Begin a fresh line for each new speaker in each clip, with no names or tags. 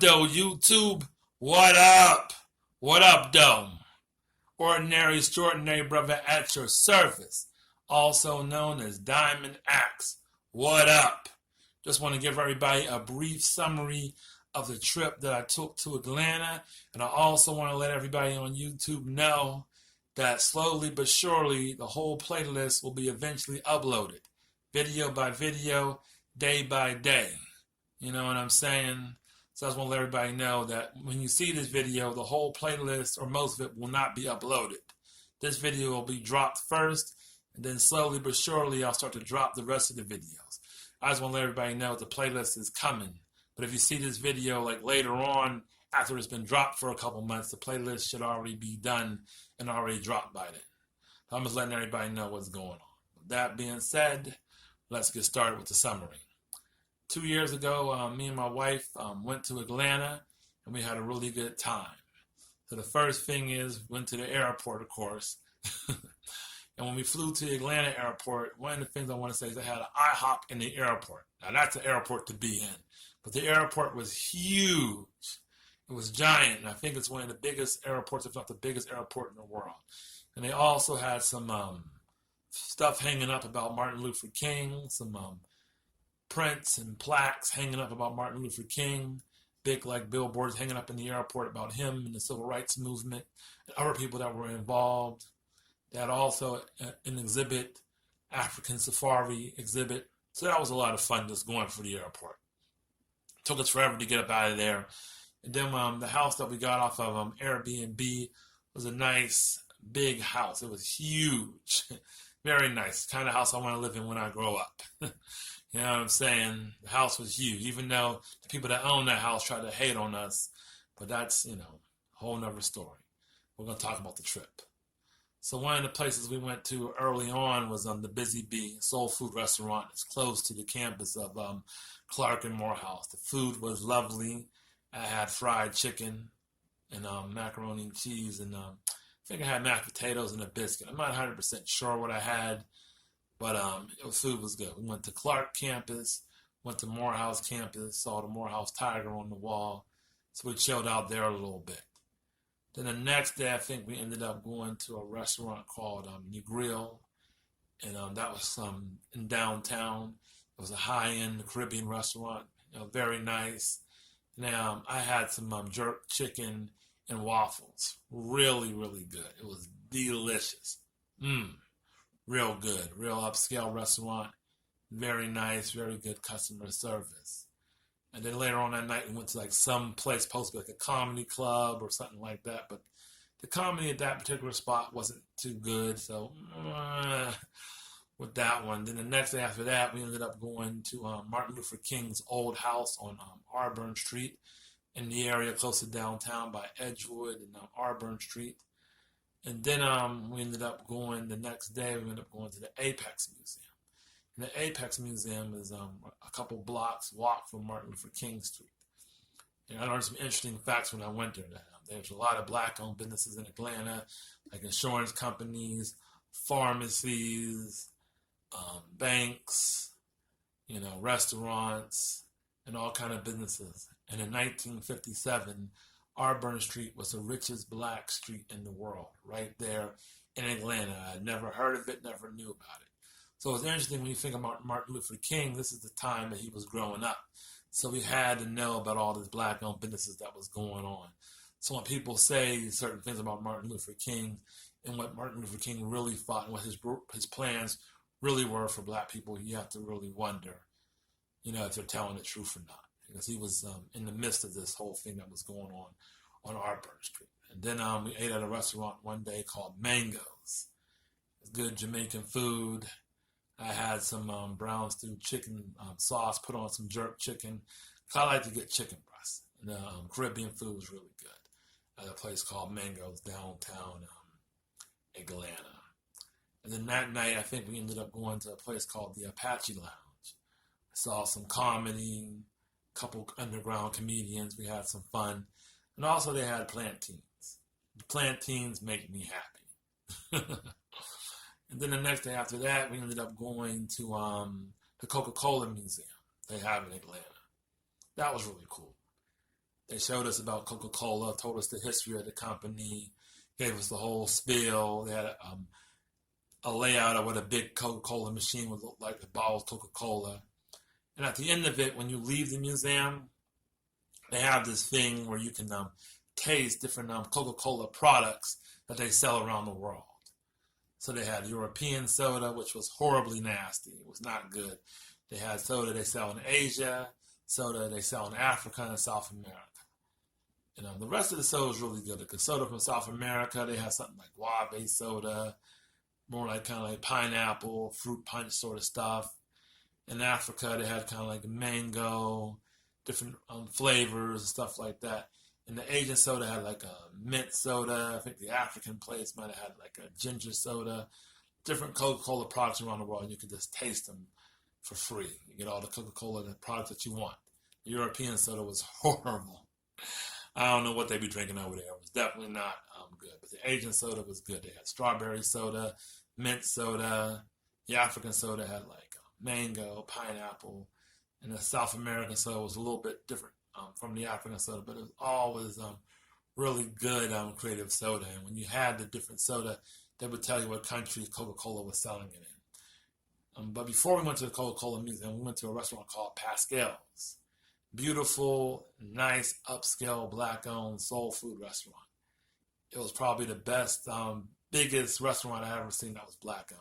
though, YouTube? What up? What up, though? Ordinary Extraordinary Brotha at your service, also known as Daimond Axe. What up? Just want to give everybody a brief summary of the trip that I took to Atlanta, and I also want to let everybody on YouTube know that slowly but surely the whole playlist will be eventually uploaded, video by video, day by day. You know what I'm saying? So I just want to let everybody know that when you see this video, the whole playlist, or most of it, will not be uploaded. This video will be dropped first, and then slowly but surely I'll start to drop the rest of the videos. I just want to let everybody know the playlist is coming. But if you see this video like later on, after it's been dropped for a couple months, the playlist should already be done and already dropped by then. So I'm just letting everybody know what's going on. With that being said, let's get started with the summary. 2 years ago, me and my wife went to Atlanta, and we had a really good time. So the first thing is, went to the airport, of course. And when we flew to the Atlanta airport, one of the things I want to say is they had an IHOP in the airport. Now, that's an airport to be in. But the airport was huge. It was giant, and I think it's one of the biggest airports, if not the biggest airport in the world. And they also had some stuff hanging up about Martin Luther King, some prints and plaques hanging up about Martin Luther King, big like billboards hanging up in the airport about him and the civil rights movement, and other people that were involved. They had also an exhibit, African safari exhibit. So that was a lot of fun just going for the airport. It took us forever to get up out of there. And then the house that we got off of Airbnb was a nice, big house. It was huge. Very nice. Kind of house I want to live in when I grow up. You know what I'm saying? The house was huge, even though the people that own that house tried to hate on us. But that's, a whole nother story. We're going to talk about the trip. So one of the places we went to early on was the Busy Bee soul food restaurant. It's close to the campus of Clark and Morehouse. The food was lovely. I had fried chicken and macaroni and cheese, and I think I had mashed potatoes and a biscuit. I'm not 100% sure what I had, but food was good. We went to Clark campus, went to Morehouse campus, saw the Morehouse Tiger on the wall, so we chilled out there a little bit. Then the next day, I think we ended up going to a restaurant called New Grill, and that was in downtown. It was a high-end Caribbean restaurant, very nice. Now, I had some jerk chicken and waffles. Really, really good. It was delicious. Real good. Real upscale restaurant. Very nice, very good customer service. And then later on that night, we went to like some place supposed to be like a comedy club or something like that. But the comedy at that particular spot wasn't too good. So, with that one. Then the next day after that, we ended up going to Martin Luther King's old house on Auburn Street in the area close to downtown by Edgewood and Auburn Street. And then we ended up going the next day, we ended up going to the Apex Museum. And the Apex Museum is a couple blocks walk from Martin Luther King Street. And I learned some interesting facts when I went there. There's a lot of black-owned businesses in Atlanta, like insurance companies, pharmacies, banks, restaurants, and all kind of businesses. And in 1957, Auburn Street was the richest black street in the world, right there in Atlanta. I'd never heard of it, never knew about it. So it's interesting when you think about Martin Luther King, this is the time that he was growing up. So we had to know about all these black-owned businesses that was going on. So when people say certain things about Martin Luther King and what Martin Luther King really fought and what his plans really were for black people, you have to really wonder, if they're telling the truth or not. Because he was in the midst of this whole thing that was going on Auburn Street. And then we ate at a restaurant one day called Mango's. It's good Jamaican food. I had some brown stew chicken sauce, put on some jerk chicken. I like to get chicken breast. And the Caribbean food was really good at a place called Mango's downtown Atlanta. And then that night, I think we ended up going to a place called the Apache Lounge. I saw some comedy, a couple underground comedians. We had some fun. And also they had plantains. The plantains make me happy. And then the next day after that, we ended up going to the Coca-Cola Museum they have in Atlanta. That was really cool. They showed us about Coca-Cola, told us the history of the company, gave us the whole spiel. They had a layout of what a big Coca-Cola machine would look like, the bottle of Coca-Cola. And at the end of it, when you leave the museum, they have this thing where you can taste different Coca-Cola products that they sell around the world. So they had European soda, which was horribly nasty. It was not good. They had soda they sell in Asia, soda they sell in Africa and South America. And the rest of the soda is really good. The soda from South America, they had something like guava soda, more like kind of like pineapple, fruit punch sort of stuff. In Africa, they had kind of like mango, different flavors and stuff like that. And the Asian soda had like a mint soda. I think the African place might have had like a ginger soda. Different Coca-Cola products around the world, and you could just taste them for free. You get all the Coca-Cola products that you want. The European soda was horrible. I don't know what they be drinking over there. It was definitely not good. But the Asian soda was good. They had strawberry soda, mint soda. The African soda had like mango, pineapple. And the South American soda was a little bit different from the African soda. But it was always really good creative soda. And when you had the different soda, they would tell you what country Coca-Cola was selling it in. But before we went to the Coca-Cola Museum, we went to a restaurant called Pascal's. Beautiful, nice, upscale, black-owned soul food restaurant. It was probably the best, biggest restaurant I ever seen that was black-owned.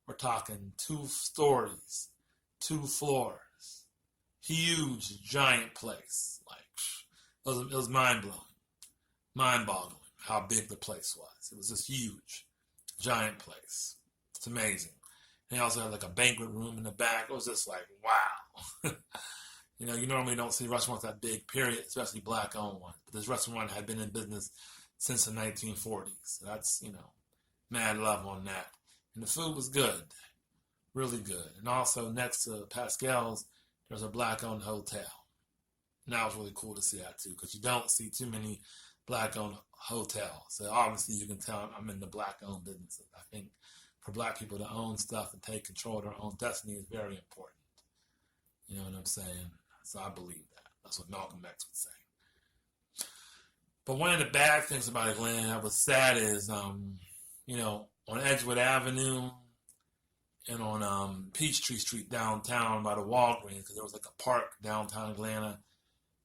We're talking 2 stories, 2 floors, huge, giant place. Like it was mind-blowing, mind-boggling how big the place was. It was this huge, giant place. It's amazing. And they also had like a banquet room in the back. It was just like, wow. You know, you normally don't see restaurants that big, period, especially black-owned ones. But this restaurant had been in business since the 1940s. So that's, mad love on that. And the food was good, really good. And also next to Pascal's, there's a black-owned hotel. And that was really cool to see that too, because you don't see too many black-owned hotels. So obviously you can tell I'm in the black-owned business. I think for black people to own stuff and take control of their own destiny is very important. You know what I'm saying? So I believe that. That's what Malcolm X would say. But one of the bad things about Atlanta that was sad is, on Edgewood Avenue and on Peachtree Street downtown by the Walgreens, because there was like a park downtown Atlanta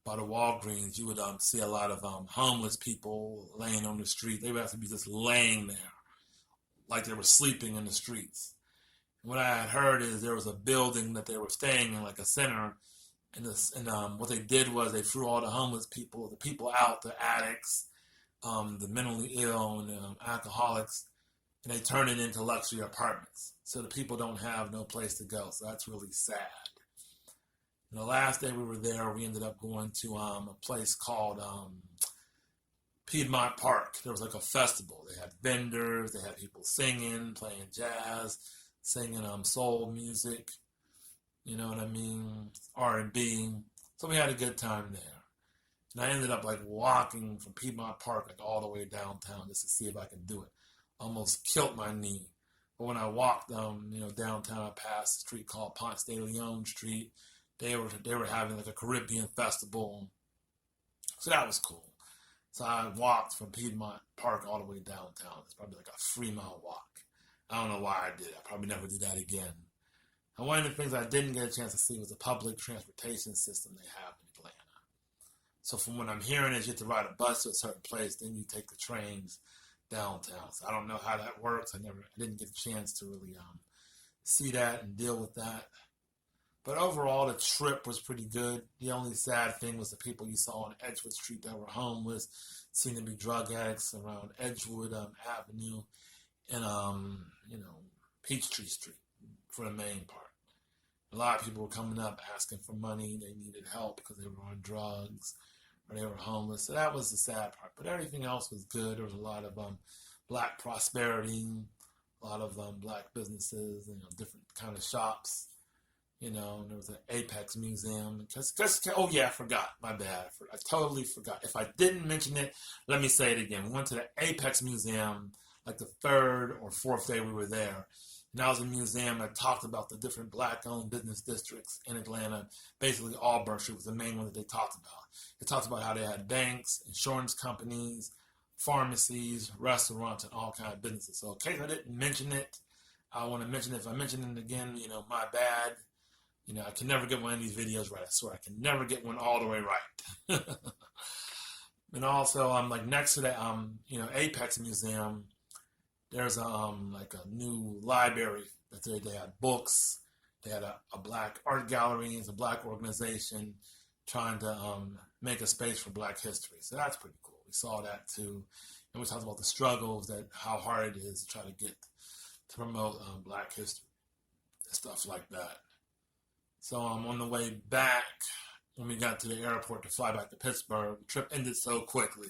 by the Walgreens, you would see a lot of homeless people laying on the street. They would have to be just laying there like they were sleeping in the streets. And what I had heard is there was a building that they were staying in, like a center, and what they did was they threw all the homeless people, the people out, the addicts, the mentally ill, and the alcoholics, and they turned it into luxury apartments. So the people don't have no place to go. So that's really sad. And the last day we were there, we ended up going to a place called Piedmont Park. There was like a festival. They had vendors, they had people singing, playing jazz, singing soul music. You know what I mean? R&B. So we had a good time there. And I ended up like walking from Piedmont Park like all the way downtown just to see if I could do it. Almost killed my knee. But when I walked downtown, I passed a street called Ponce de Leon Street. They were having like a Caribbean festival. So that was cool. So I walked from Piedmont Park all the way downtown. It's probably like a 3-mile walk. I don't know why I did it. I probably never do that again. And one of the things I didn't get a chance to see was the public transportation system they have in Atlanta. So from what I'm hearing is you have to ride a bus to a certain place, then you take the trains downtown. So I don't know how that works. I didn't get a chance to really see that and deal with that. But overall, the trip was pretty good. The only sad thing was the people you saw on Edgewood Street that were homeless, seemed to be drug addicts around Edgewood Avenue and Peachtree Street for the main part. A lot of people were coming up asking for money. They needed help because they were on drugs or they were homeless. So that was the sad part. But everything else was good. There was a lot of black prosperity, a lot of black businesses, different kind of shops. There was an Apex Museum. Oh yeah, I forgot. My bad. I totally forgot. If I didn't mention it, let me say it again. We went to the Apex Museum like the 3rd or 4th day we were there. And that was a museum that talked about the different black-owned business districts in Atlanta. Basically, Auburn Street was the main one that they talked about. They talked about how they had banks, insurance companies, pharmacies, restaurants, and all kinds of businesses. So in case I didn't mention it, I want to mention it. If I mention it again, my bad. I can never get one of these videos right. I swear, I can never get one all the way right. And also, like next to that, Apex Museum, there's like a new library that they had books. They had a black art gallery. It's a black organization trying to make a space for black history. So that's pretty cool. We saw that too. And we talked about the struggles, how hard it is to try to promote black history and stuff like that. So on the way back, when we got to the airport to fly back to Pittsburgh, the trip ended so quickly.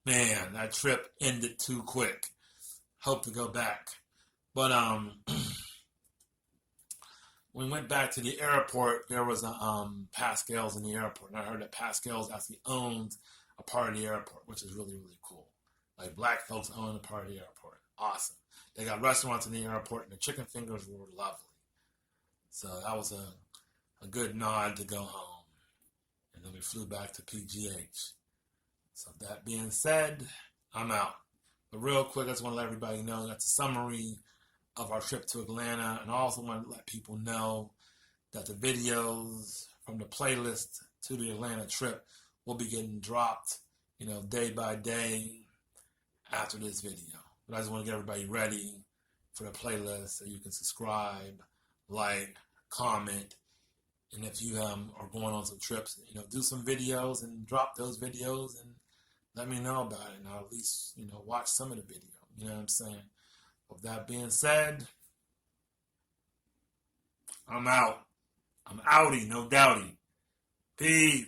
Man, that trip ended too quick. Hope to go back. But when we went back to the airport, there was a Pascal's in the airport. And I heard that Pascal's actually owns a part of the airport, which is really, really cool. Like black folks own a part of the airport. Awesome. They got restaurants in the airport, and the chicken fingers were lovely. So that was a good nod to go home. And then we flew back to PGH. So that being said, I'm out. But real quick, I just want to let everybody know that's a summary of our trip to Atlanta. And I also want to let people know that the videos from the playlist to the Atlanta trip will be getting dropped, day by day after this video. But I just want to get everybody ready for the playlist so you can subscribe, like, comment, and if you are going on some trips, do some videos and drop those videos and let me know about it. And I'll at least, watch some of the video. You know what I'm saying? With that being said, I'm out. I'm outie, no doubty. Peace.